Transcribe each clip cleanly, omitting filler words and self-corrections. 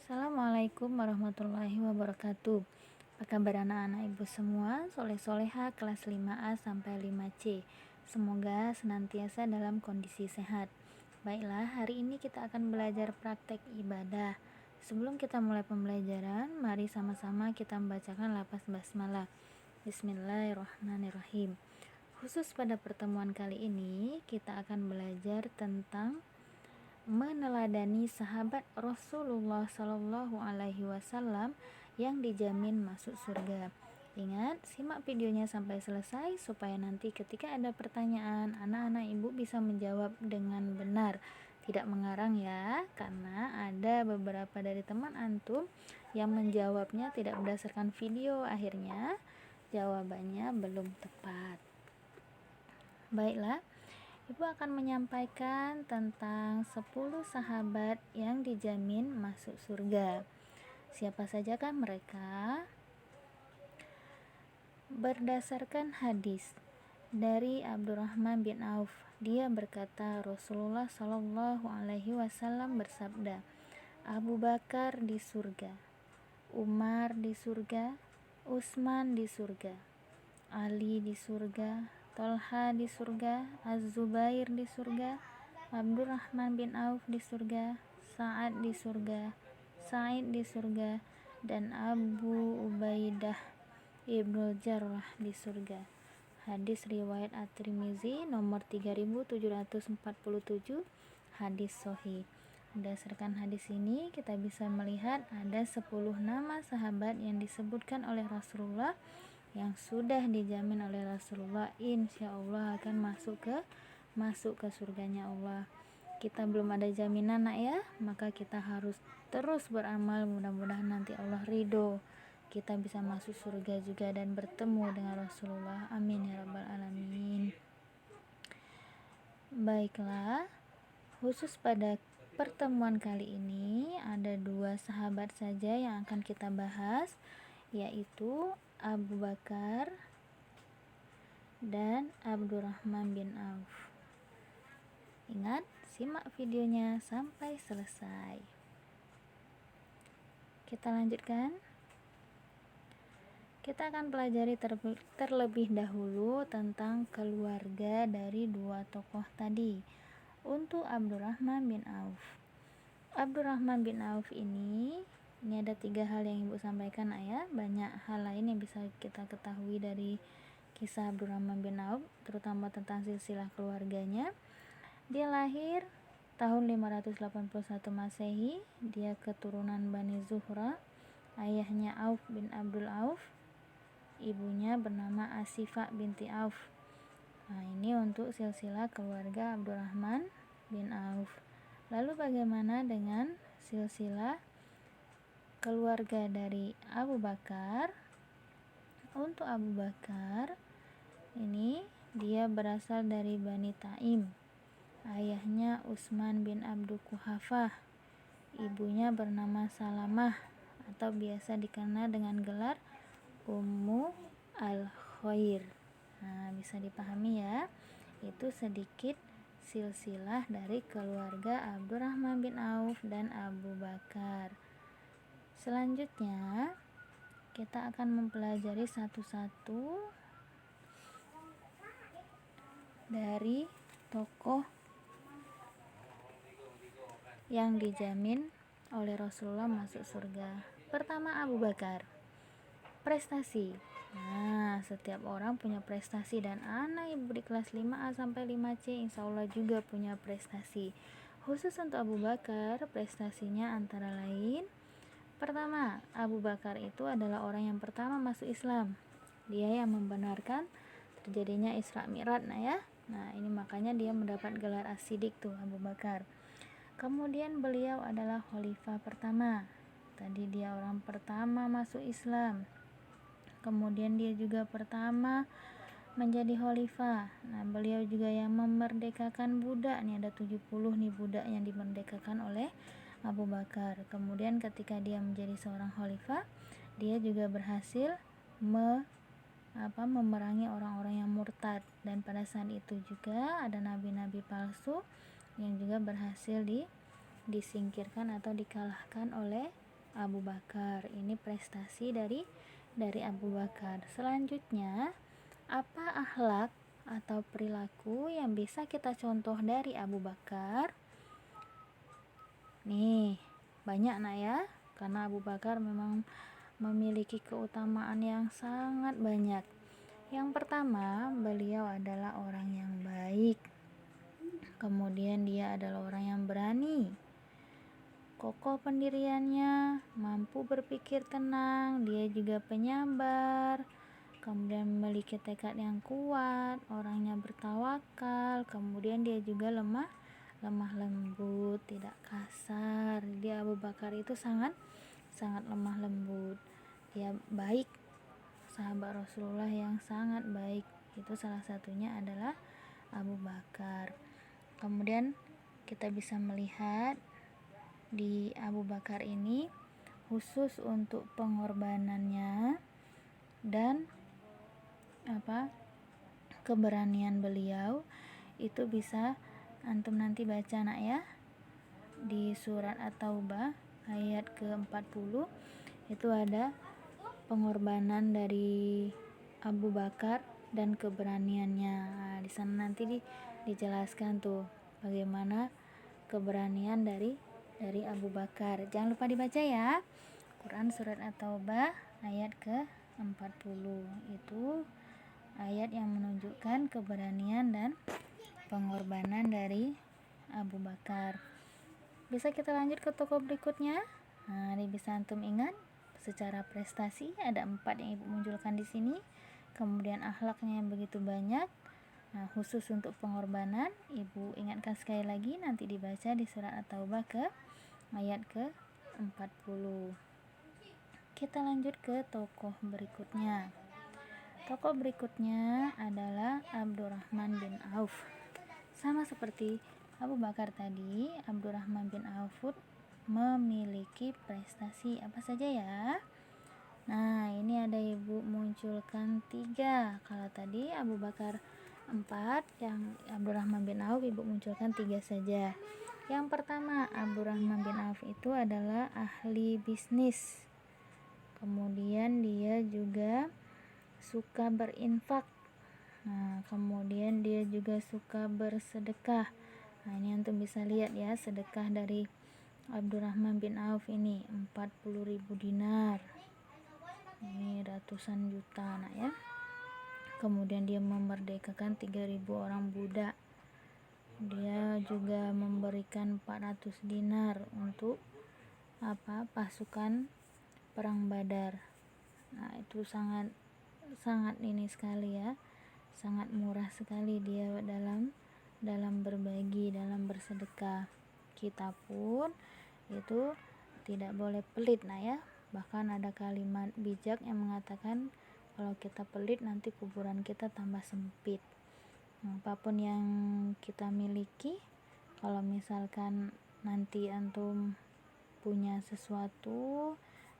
Assalamualaikum warahmatullahi wabarakatuh. Apa kabar anak-anak ibu semua? Soleh-soleha kelas 5A sampai 5C. Semoga senantiasa dalam kondisi sehat. Baiklah, hari ini kita akan belajar praktek ibadah. Sebelum kita mulai pembelajaran, mari sama-sama kita membacakan lafaz basmalah. Bismillahirrahmanirrahim. Khusus pada pertemuan kali ini, kita akan belajar tentang meneladani sahabat Rasulullah Shallallahu Alaihi Wasallam yang dijamin masuk surga. Ingat, simak videonya sampai selesai supaya nanti ketika ada pertanyaan, anak-anak ibu bisa menjawab dengan benar, tidak mengarang ya, karena ada beberapa dari teman antum yang menjawabnya tidak berdasarkan video, akhirnya jawabannya belum tepat. Baiklah, Ibu akan menyampaikan tentang 10 sahabat yang dijamin masuk surga. Siapa sajakah mereka? Berdasarkan hadis dari Abdurrahman bin Auf, dia berkata Rasulullah Shallallahu Alaihi Wasallam bersabda, Abu Bakar di surga, Umar di surga, Utsman di surga, Ali di surga, Tolha di surga, Az-Zubair di surga, Abdurrahman bin Auf di surga, Sa'ad di surga, Sa'id di surga, dan Abu Ubaidah Ibnu Jarrah di surga. Hadis riwayat At-Tirmizi nomor 3747, hadis sahih. Berdasarkan hadis ini kita bisa melihat ada 10 nama sahabat yang disebutkan oleh Rasulullah yang sudah dijamin oleh Rasulullah insya Allah akan masuk ke surganya Allah. Kita belum ada jaminan nak ya, maka kita harus terus beramal, mudah-mudahan nanti Allah ridho kita bisa masuk surga juga dan bertemu dengan Rasulullah, amin ya rabbal alamin. Baiklah, khusus pada pertemuan kali ini ada 2 sahabat saja yang akan kita bahas, yaitu Abu Bakar dan Abdurrahman bin Auf. Ingat, simak videonya sampai selesai. Kita lanjutkan. Kita akan pelajari terlebih dahulu tentang keluarga dari 2 tokoh tadi. Untuk Abdurrahman bin Auf. Abdurrahman bin Auf ini ada 3 hal yang ibu sampaikan ya. Banyak hal lain yang bisa kita ketahui dari kisah Abdurrahman bin Auf, terutama tentang silsilah keluarganya. Dia lahir tahun 581 Masehi. Dia keturunan Bani Zuhra. Ayahnya Auf bin Abdul Auf, ibunya bernama Asifah binti Auf. Nah, ini untuk silsilah keluarga Abdurrahman bin Auf. Lalu bagaimana dengan silsilah keluarga dari Abu Bakar? Untuk Abu Bakar ini dia berasal dari Bani Taim. Ayahnya Utsman bin Abdul Quhafah, ibunya bernama Salamah atau biasa dikenal dengan gelar Ummu al-Khair. Nah, bisa dipahami ya, itu sedikit silsilah dari keluarga Abdurrahman bin Auf dan Abu Bakar. Selanjutnya kita akan mempelajari satu-satu dari tokoh yang dijamin oleh Rasulullah masuk surga. Pertama, Abu Bakar. Prestasi. Nah, setiap orang punya prestasi dan anak ibu di kelas 5A sampai 5C insya Allah juga punya prestasi. Khusus untuk Abu Bakar, prestasinya antara lain, pertama, Abu Bakar itu adalah orang yang pertama masuk Islam. Dia yang membenarkan terjadinya Isra Mi'raj ya. Nah, ini makanya dia mendapat gelar As-Siddiq tuh Abu Bakar. Kemudian beliau adalah khalifah pertama. Tadi dia orang pertama masuk Islam. Kemudian dia juga pertama menjadi khalifah. Nah, beliau juga yang memerdekakan budak. Nih ada 70 nih budak yang dimerdekakan oleh Abu Bakar. Kemudian ketika dia menjadi seorang khalifah, dia juga berhasil memerangi orang-orang yang murtad, dan pada saat itu juga ada nabi-nabi palsu yang juga berhasil disingkirkan atau dikalahkan oleh Abu Bakar. Ini prestasi dari Abu Bakar. Selanjutnya, apa akhlak atau perilaku yang bisa kita contoh dari Abu Bakar? Nih, banyak nak ya, karena Abu Bakar memang memiliki keutamaan yang sangat banyak. Yang pertama, beliau adalah orang yang baik. Kemudian dia adalah orang yang berani, kokoh pendiriannya, mampu berpikir tenang, dia juga penyabar, kemudian memiliki tekad yang kuat, orangnya bertawakal, kemudian dia juga lemah lembut, tidak kasar. Dia Abu Bakar itu sangat lemah lembut. Dia baik, sahabat Rasulullah yang sangat baik. Itu salah satunya adalah Abu Bakar. Kemudian kita bisa melihat di Abu Bakar ini khusus untuk pengorbanannya dan keberanian beliau itu bisa antum nanti baca nak ya, di surat At-Taubah ayat ke-40 itu ada pengorbanan dari Abu Bakar dan keberaniannya. Nah, di sana nanti dijelaskan tuh bagaimana keberanian dari Abu Bakar. Jangan lupa dibaca ya. Quran surat At-Taubah ayat ke-40 itu ayat yang menunjukkan keberanian dan pengorbanan dari Abu Bakar. Bisa kita lanjut ke tokoh berikutnya. Nah, ini bisa antum ingat secara prestasi ada 4 yang ibu munculkan di sini. Kemudian akhlaknya yang begitu banyak. Nah, khusus untuk pengorbanan, ibu ingatkan sekali lagi nanti dibaca di surat At-Taubah ke ayat ke-40. Kita lanjut ke tokoh berikutnya. Tokoh berikutnya adalah Abdurrahman bin Auf. Sama seperti Abu Bakar tadi, Abdurrahman bin Auf memiliki prestasi apa saja ya? Nah, ini ada ibu munculkan 3. Kalau tadi Abu Bakar 4, yang Abdurrahman bin Auf ibu munculkan 3 saja. Yang pertama, Abdurrahman bin Auf itu adalah ahli bisnis. Kemudian dia juga suka berinfak. Nah, kemudian dia juga suka bersedekah. Nah, ini antum bisa lihat ya, sedekah dari Abdurrahman bin Auf ini 40.000 dinar. Ini ratusan juta nak ya. Kemudian dia memerdekakan 3.000 orang budak. Dia juga memberikan 400 dinar untuk pasukan perang Badar. Nah, itu sangat ini sekali ya, sangat murah sekali dia dalam berbagi, dalam bersedekah. Kita pun itu tidak boleh pelit nah ya. Bahkan ada kalimat bijak yang mengatakan kalau kita pelit nanti kuburan kita tambah sempit. Apapun yang kita miliki, kalau misalkan nanti antum punya sesuatu,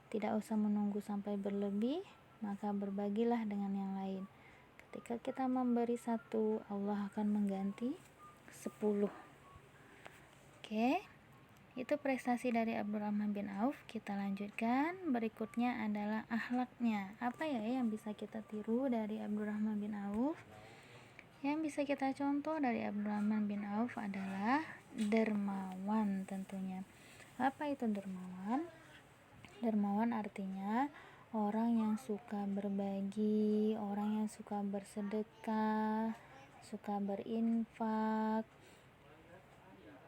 tidak usah menunggu sampai berlebih, maka berbagilah dengan yang lain. Ketika kita memberi 1, Allah akan mengganti 10. Oke, itu prestasi dari Abdurrahman bin Auf. Kita lanjutkan. Berikutnya adalah akhlaknya. Apa ya yang bisa kita tiru dari Abdurrahman bin Auf? Yang bisa kita contoh dari Abdurrahman bin Auf adalah dermawan tentunya. Apa itu dermawan? Dermawan artinya orang yang suka berbagi, orang yang suka bersedekah, suka berinfak,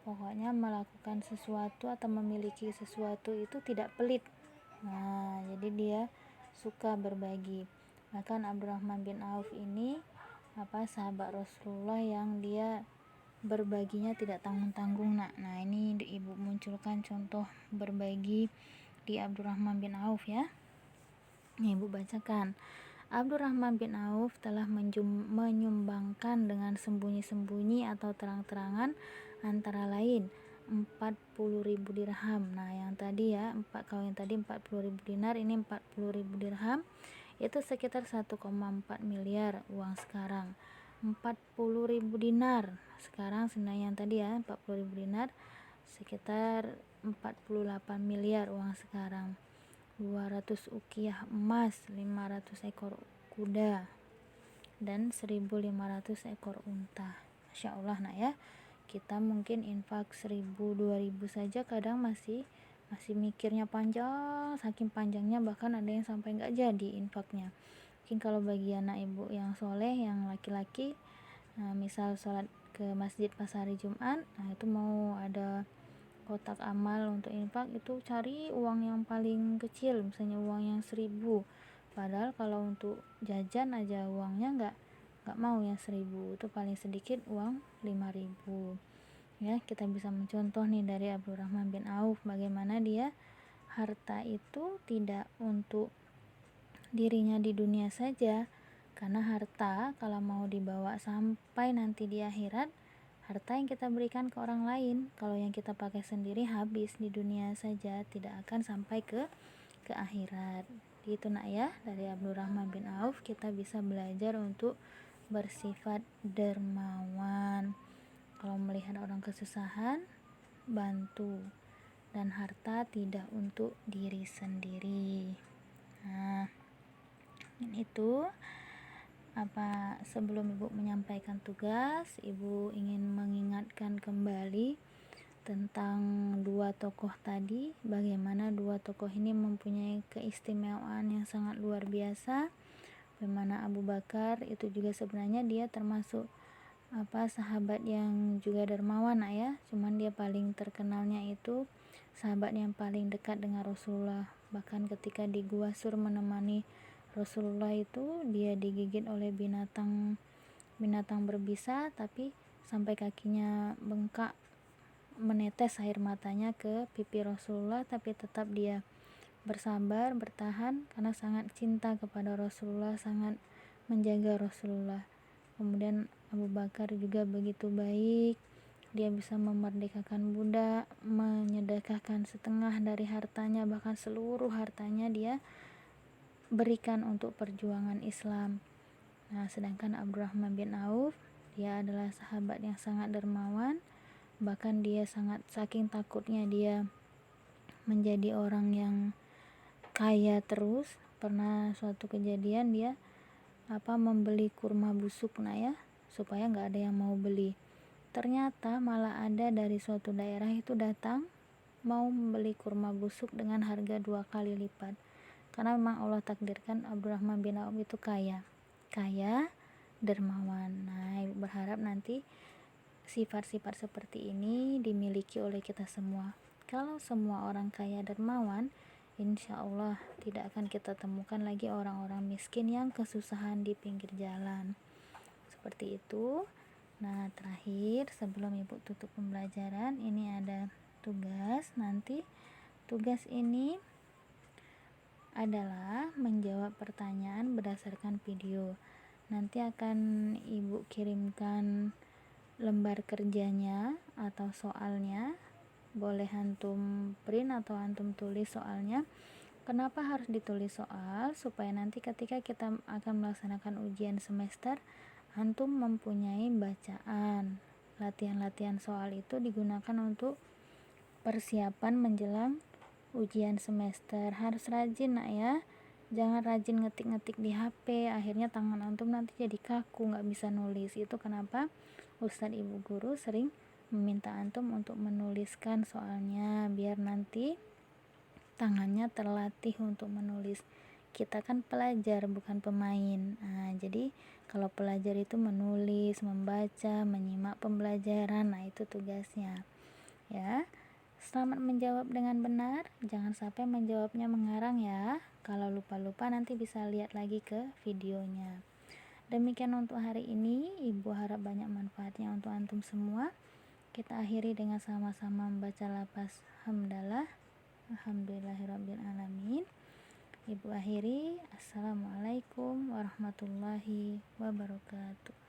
pokoknya melakukan sesuatu atau memiliki sesuatu itu tidak pelit. Nah, jadi dia suka berbagi. Bahkan Abdurrahman bin Auf ini sahabat Rasulullah yang dia berbaginya tidak tanggung-tanggung nak. Nah, ini ibu munculkan contoh berbagi di Abdurrahman bin Auf ya. Nih ibu bacakan. Abdurrahman bin Auf telah menyumbangkan dengan sembunyi-sembunyi atau terang-terangan antara lain 40.000 dirham. Nah, yang tadi ya, kalau yang tadi 40.000 dinar, ini 40.000 dirham. Itu sekitar 1,4 miliar uang sekarang. 40.000 dinar. Sekarang senilai yang tadi ya, 40.000 dinar sekitar 48 miliar uang sekarang, 200 ukiah emas, 500 ekor kuda, dan 1.500 ekor unta. Masya Allah nak ya, kita mungkin infak 1.000-2.000 saja kadang masih mikirnya panjang, saking panjangnya bahkan ada yang sampai nggak jadi infaknya. Mungkin kalau bagi anak ibu yang soleh, yang laki-laki, misal sholat ke masjid pas hari Jumat, itu mau ada kotak amal untuk infak, itu cari uang yang paling kecil, misalnya uang yang 1.000, padahal kalau untuk jajan aja uangnya nggak mau yang 1.000, itu paling sedikit uang 5.000 ya. Kita bisa mencontoh nih dari Abdurrahman bin Auf, bagaimana dia harta itu tidak untuk dirinya di dunia saja, karena harta kalau mau dibawa sampai nanti di akhirat, harta yang kita berikan ke orang lain, kalau yang kita pakai sendiri habis di dunia saja, tidak akan sampai ke akhirat. Gitu nak ya, dari Abdurrahman bin Auf kita bisa belajar untuk bersifat dermawan. Kalau melihat orang kesusahan, bantu, dan harta tidak untuk diri sendiri. Nah, itu sebelum ibu menyampaikan tugas, ibu ingin mengingatkan kembali tentang dua tokoh tadi, bagaimana dua tokoh ini mempunyai keistimewaan yang sangat luar biasa. Bagaimana Abu Bakar itu juga sebenarnya dia termasuk sahabat yang juga dermawan ya, cuman dia paling terkenalnya itu sahabat yang paling dekat dengan Rasulullah. Bahkan ketika di Gua Sur menemani Rasulullah itu, dia digigit oleh binatang berbisa, tapi sampai kakinya bengkak, menetes air matanya ke pipi Rasulullah, tapi tetap dia bersabar, bertahan karena sangat cinta kepada Rasulullah, sangat menjaga Rasulullah. Kemudian Abu Bakar juga begitu baik, dia bisa memerdekakan budak, menyedekahkan setengah dari hartanya, bahkan seluruh hartanya dia berikan untuk perjuangan Islam. Nah, sedangkan Abdurrahman bin Auf, dia adalah sahabat yang sangat dermawan, bahkan dia saking takutnya dia menjadi orang yang kaya terus. Pernah suatu kejadian dia membeli kurma busuk ya, supaya nggak ada yang mau beli. Ternyata malah ada dari suatu daerah itu datang mau membeli kurma busuk dengan harga 2 kali lipat, karena memang Allah takdirkan Abdurrahman bin Auf itu kaya, dermawan. Nah, ibu berharap nanti sifat-sifat seperti ini dimiliki oleh kita semua. Kalau semua orang kaya dermawan, insya Allah tidak akan kita temukan lagi orang-orang miskin yang kesusahan di pinggir jalan. Seperti itu. Nah, terakhir sebelum ibu tutup pembelajaran, ini ada tugas. Nanti tugas ini adalah menjawab pertanyaan berdasarkan video. Nanti akan ibu kirimkan lembar kerjanya atau soalnya, boleh antum print atau antum tulis soalnya. Kenapa harus ditulis soal? Supaya nanti ketika kita akan melaksanakan ujian semester, antum mempunyai bacaan. Latihan-latihan soal itu digunakan untuk persiapan menjelang ujian semester. Harus rajin nak ya, jangan rajin ngetik-ngetik di HP, akhirnya tangan antum nanti jadi kaku, nggak bisa nulis. Itu kenapa Ustadz ibu guru sering meminta antum untuk menuliskan soalnya, biar nanti tangannya terlatih untuk menulis. Kita kan pelajar bukan pemain. Nah, jadi kalau pelajar itu menulis, membaca, menyimak pembelajaran, nah itu tugasnya ya. Selamat menjawab dengan benar, jangan sampai menjawabnya mengarang ya. Kalau lupa-lupa nanti bisa lihat lagi ke videonya. Demikian untuk hari ini, ibu harap banyak manfaatnya untuk antum semua. Kita akhiri dengan sama-sama membaca lafaz hamdalah, alhamdulillahirabbil alamin. Ibu akhiri, assalamualaikum warahmatullahi wabarakatuh.